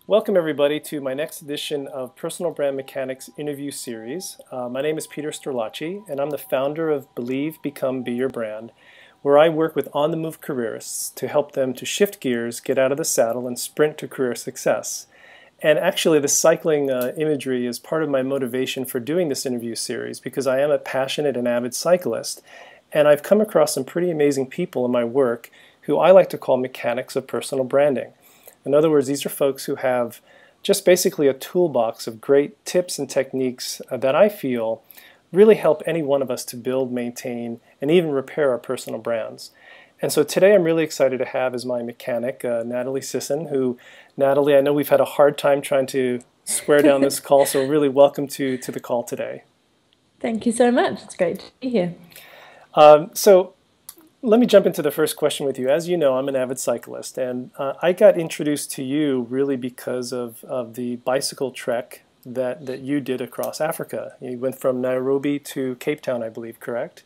Welcome everybody to my next edition of Personal Brand Mechanics interview series. My name is Peter Sterlacci and I'm the founder of Believe, Become, Be Your Brand, where I work with on-the-move careerists to help them to shift gears, get out of the saddle, and sprint to career success. And actually the cycling imagery is part of my motivation for doing this interview series because I am a passionate and avid cyclist, and I've come across some pretty amazing people in my work who I like to call mechanics of personal branding. In other words, these are folks who have just basically a toolbox of great tips and techniques that I feel really help any one of us to build, maintain, and even repair our personal brands. And so today I'm really excited to have as my mechanic Natalie Sisson, who, Natalie, I know we've had a hard time trying to square down this call, so really welcome to the call today. Thank you so much. It's great to be here. So let me jump into the first question with you. As you know, I'm an avid cyclist, and I got introduced to you really because of the bicycle trek that you did across Africa. You went from Nairobi to Cape Town, I believe, correct?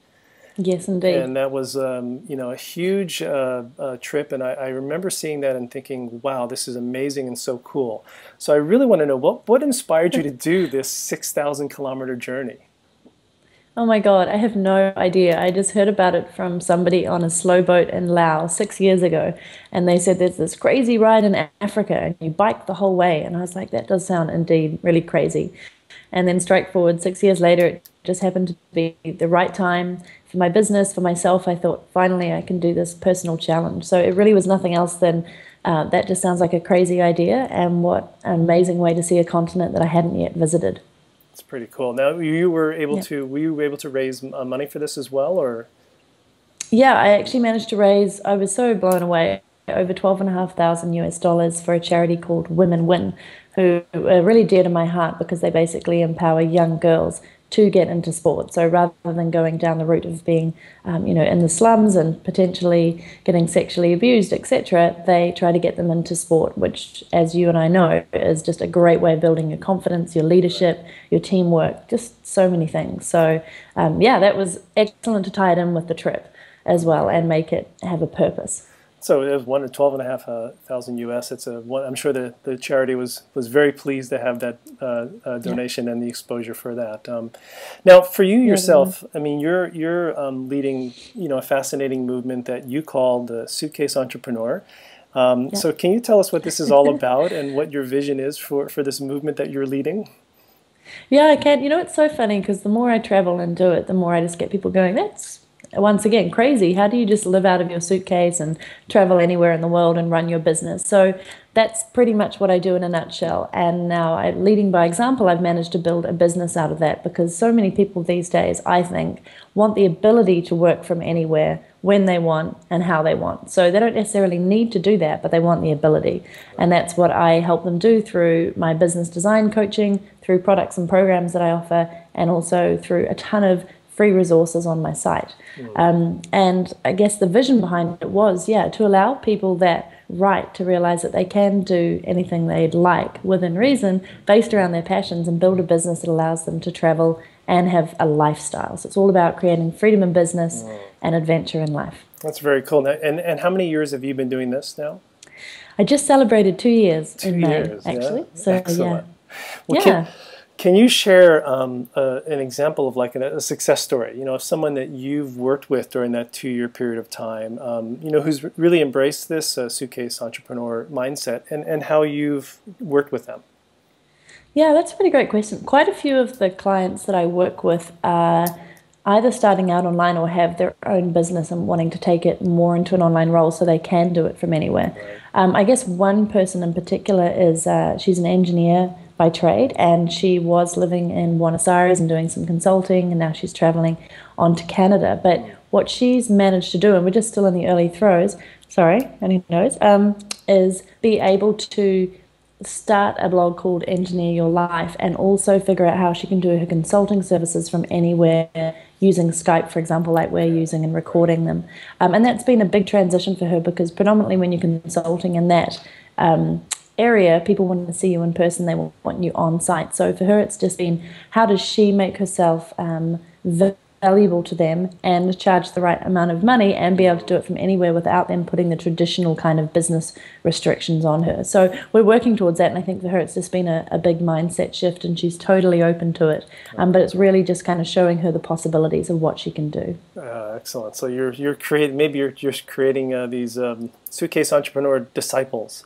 Yes, indeed. And that was a huge trip, and I remember seeing that and thinking, wow, this is amazing and so cool. So I really want to know, what inspired you to do this 6,000 kilometer journey? Oh my God, I have no idea. I just heard about it from somebody on a slow boat in Laos 6 years ago. And they said there's this crazy ride in Africa and you bike the whole way. And I was like, that does sound indeed really crazy. And then strike forward 6 years later, it just happened to be the right time for my business, for myself. I thought, finally, I can do this personal challenge. So it really was nothing else than that just sounds like a crazy idea. And what an amazing way to see a continent that I hadn't yet visited. It's pretty cool. Now, were you able to raise money for this as well, or? Yeah, I actually managed to raise, I was so blown away, over 12,500 US dollars for a charity called Women Win, who are really dear to my heart because they basically empower young girls to get into sport. So rather than going down the route of being, in the slums and potentially getting sexually abused, etc., they try to get them into sport, which, as you and I know, is just a great way of building your confidence, your leadership, your teamwork, just so many things. So, that was excellent to tie it in with the trip as well and make it have a purpose. So it was 12,500 US. I'm sure the charity was very pleased to have that donation and the exposure for that. Now, for you yourself, I mean, you're leading a fascinating movement that you call the suitcase entrepreneur. So can you tell us what this is all about and what your vision is for this movement that you're leading? Yeah, I can. It's so funny because the more I travel and do it, the more I just get people going, that's once again crazy. How do you just live out of your suitcase and travel anywhere in the world and run your business? So that's pretty much what I do in a nutshell. And now, leading by example, I've managed to build a business out of that because so many people these days, I think, want the ability to work from anywhere, when they want and how they want. So they don't necessarily need to do that, but they want the ability. And that's what I help them do through my business design coaching, through products and programs that I offer, and also through a ton of free resources on my site. And I guess the vision behind it was, to allow people that right to realize that they can do anything they'd like within reason based around their passions and build a business that allows them to travel and have a lifestyle. So it's all about creating freedom in business and adventure in life. That's very cool. And how many years have you been doing this now? I just celebrated 2 years in May, years, actually. Yeah? So excellent. Well, Can you share an example of like a success story? Of someone that you've worked with during that 2-year period of time, who's really embraced this suitcase entrepreneur mindset, and how you've worked with them? Yeah, that's a pretty great question. Quite a few of the clients that I work with are either starting out online or have their own business and wanting to take it more into an online role so they can do it from anywhere. Right. I guess one person in particular is she's an engineer by trade, and she was living in Buenos Aires and doing some consulting, and now she's traveling on to Canada. But what she's managed to do, and we're just still in the early throes, is be able to start a blog called Engineer Your Life and also figure out how she can do her consulting services from anywhere using Skype, for example, like we're using and recording them. And that's been a big transition for her because predominantly when you're consulting in that area, people want to see you in person, they want you on site. So for her, it's just been how does she make herself valuable to them and charge the right amount of money and be able to do it from anywhere without them putting the traditional kind of business restrictions on her. So we're working towards that, and I think for her it's just been a big mindset shift, and she's totally open to it. But it's really just kind of showing her the possibilities of what she can do. Excellent. So you're creating, maybe you're just creating these suitcase entrepreneur disciples.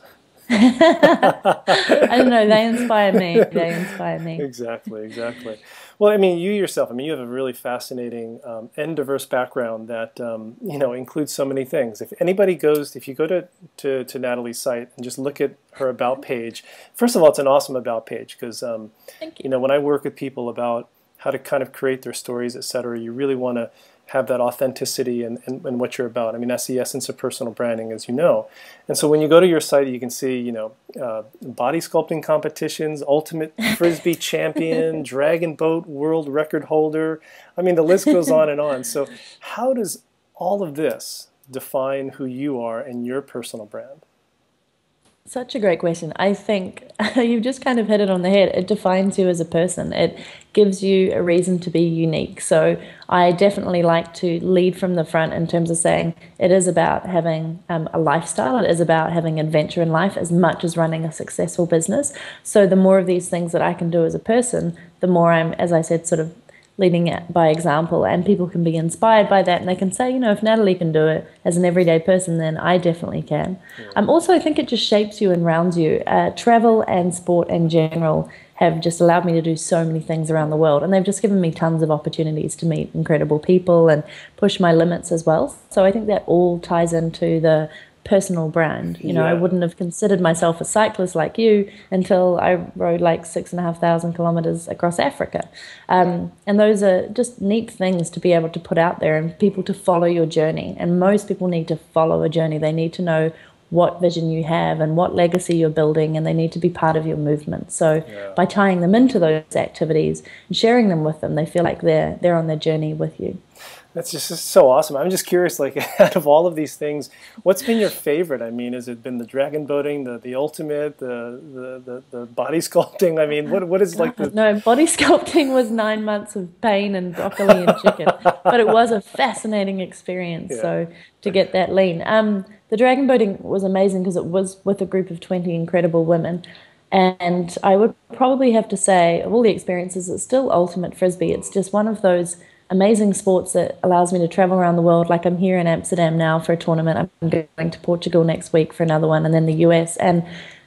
I don't know, they inspire me. They inspire me. Exactly, exactly. Well, I mean, you yourself, I mean, you have a really fascinating and diverse background that, you know, includes so many things. If anybody goes, if you go to Natalie's site and just look at her About page, first of all, it's an awesome About page because, you know, when I work with people about how to kind of create their stories, et cetera, you really want to have that authenticity and what you're about. I mean, that's the essence of personal branding, as you know. And so when you go to your site, you can see, you know, body sculpting competitions, ultimate Frisbee champion, dragon boat world record holder. I mean, the list goes on and on. So how does all of this define who you are and your personal brand? Such a great question. I think you've just kind of hit it on the head. It defines you as a person. It gives you a reason to be unique. So I definitely like to lead from the front in terms of saying it is about having a lifestyle. It is about having adventure in life as much as running a successful business. So the more of these things that I can do as a person, the more I'm, as I said, sort of leading it by example, and people can be inspired by that, and they can say, you know, if Natalie can do it as an everyday person, then I definitely can. Also, I think it just shapes you and rounds you. Travel and sport in general have just allowed me to do so many things around the world, and they've just given me tons of opportunities to meet incredible people and push my limits as well. So I think that all ties into the personal brand. You know, I wouldn't have considered myself a cyclist like you until I rode like 6,500 kilometers across Africa. And those are just neat things to be able to put out there and people to follow your journey. And most people need to follow a journey. They need to know what vision you have and what legacy you're building, and they need to be part of your movement. So by tying them into those activities and sharing them with them, they feel like they're on their journey with you. That's just so awesome. I'm just curious, like, out of all of these things, what's been your favorite? I mean, has it been the dragon boating, the ultimate, the body sculpting? I mean, what is like the... No, body sculpting was 9 months of pain and broccoli and chicken, but it was a fascinating experience. So to get that lean. The dragon boating was amazing because it was with a group of 20 incredible women. And I would probably have to say, of all the experiences, it's still ultimate Frisbee. It's just one of those amazing sports that allows me to travel around the world. Like I'm here in Amsterdam now for a tournament. I'm going to Portugal next week for another one, and then the US. And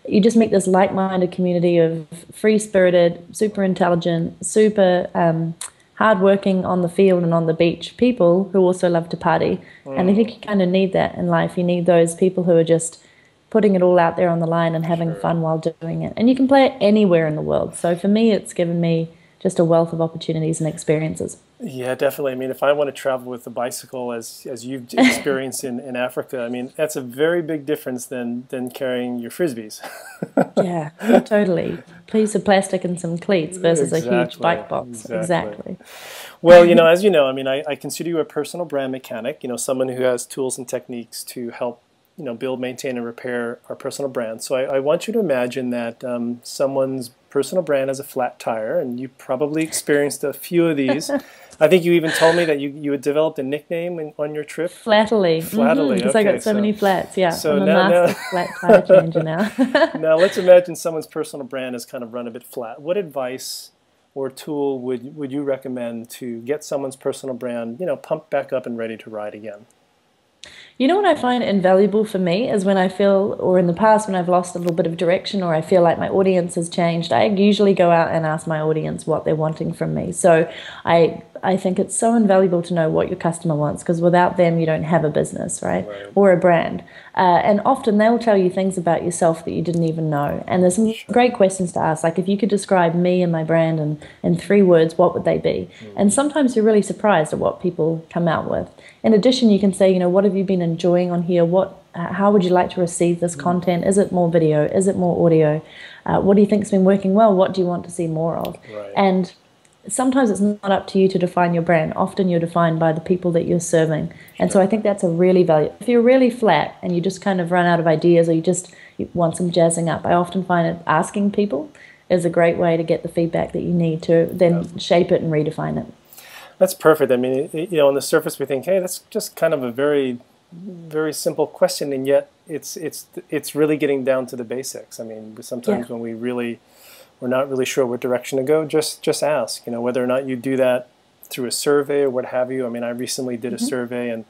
you just meet this like-minded community of free-spirited, super intelligent, super hard-working on the field and on the beach people who also love to party. And I think you kind of need that in life. You need those people who are just putting it all out there on the line and having fun while doing it. And you can play it anywhere in the world. So for me, it's given me just a wealth of opportunities and experiences. Yeah, definitely. I mean, if I want to travel with a bicycle as you've experienced in Africa, I mean, that's a very big difference than carrying your Frisbees. Yeah, totally. Piece of plastic and some cleats versus a huge bike box. Exactly. Well, you know, as you know, I mean, I consider you a personal brand mechanic, you know, someone who has tools and techniques to help, you know, build, maintain, and repair our personal brand. So I want you to imagine that someone's personal brand has a flat tire, and you probably experienced a few of these. I think you even told me that you had developed a nickname on your trip. Flatterly. Flatterly, because I got so many flats, So I'm a now, master flat tire changer now. Now let's imagine someone's personal brand has kind of run a bit flat. What advice or tool would you recommend to get someone's personal brand, you know, pumped back up and ready to ride again? You know what I find invaluable for me is when I feel, or in the past when I've lost a little bit of direction or I feel like my audience has changed, I usually go out and ask my audience what they're wanting from me. So I think it's so invaluable to know what your customer wants, because without them you don't have a business, right? Or a brand. And often they'll tell you things about yourself that you didn't even know. And there's some great questions to ask, like if you could describe me and my brand in 3 words, what would they be? And sometimes you're really surprised at what people come out with. In addition, you can say, you know, what have you been enjoying on here? How would you like to receive this content? Is it more video? Is it more audio? What do you think's been working well? What do you want to see more of? And sometimes it's not up to you to define your brand. Often you're defined by the people that you're serving. And so I think that's a really valuable. If you're really flat and you just kind of run out of ideas, or you want some jazzing up, I often find it asking people is a great way to get the feedback that you need to then shape it and redefine it. That's perfect. I mean, on the surface we think, hey, that's just kind of a very, very simple question, and yet it's really getting down to the basics. I mean, Yeah. sometimes when we're not really sure what direction to go, just ask. Whether or not you do that through a survey or what have you. I mean, I recently did a Hmm. survey, and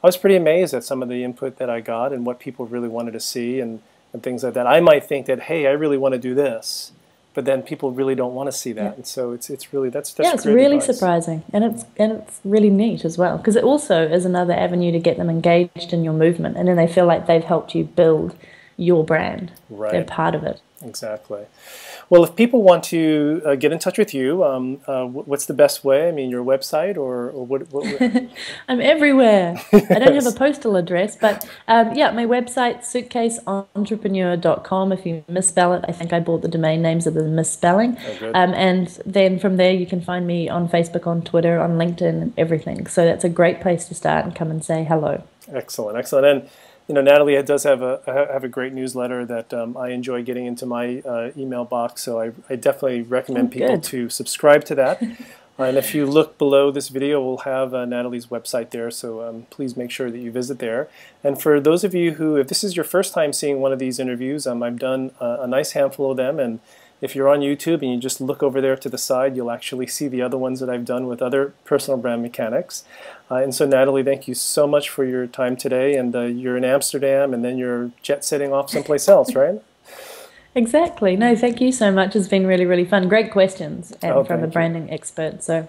I was pretty amazed at some of the input that I got and what people really wanted to see and things like that. I might think that, hey, I really want to do this, but then people really don't want to see Yeah. that, and so it's really that's Yeah, it's great really advice. surprising, and it's really neat as well because it also is another avenue to get them engaged in your movement, and then they feel like they've helped you build your brand. They're Right. part of it. Exactly. Well, if people want to get in touch with you, what's the best way? I mean, your website or what I'm everywhere. I don't have a Yes. postal address, but yeah, my website, suitcaseentrepreneur.com. If you misspell it, I think I bought the domain names of the misspelling. Oh, good. And then from there, you can find me on Facebook, on Twitter, on LinkedIn, everything. So that's a great place to start and come and say hello. Excellent, excellent. And Natalie does have a great newsletter that I enjoy getting into my email box. So I definitely Oh, recommend people good. to subscribe to that. And if you look below this video, we'll have Natalie's website there. So please make sure that you visit there. And for those of you who, if this is your first time seeing one of these interviews, I've done a nice handful of them. And if you're on YouTube and you just look over there to the side, you'll actually see the other ones that I've done with other personal brand mechanics. And so, Natalie, thank you so much for your time today. And you're in Amsterdam, and then you're jet setting off someplace else, right? Exactly. No, thank you so much. It's been really, really fun. Great questions Oh, and from a thank you. branding expert. So I I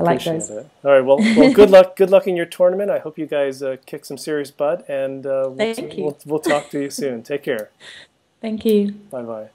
like appreciate those. it. All right. Well, good luck. Good luck in your tournament. I hope you guys kick some serious butt, and Thank you. we'll talk to you soon. Take care. Thank you. Bye bye.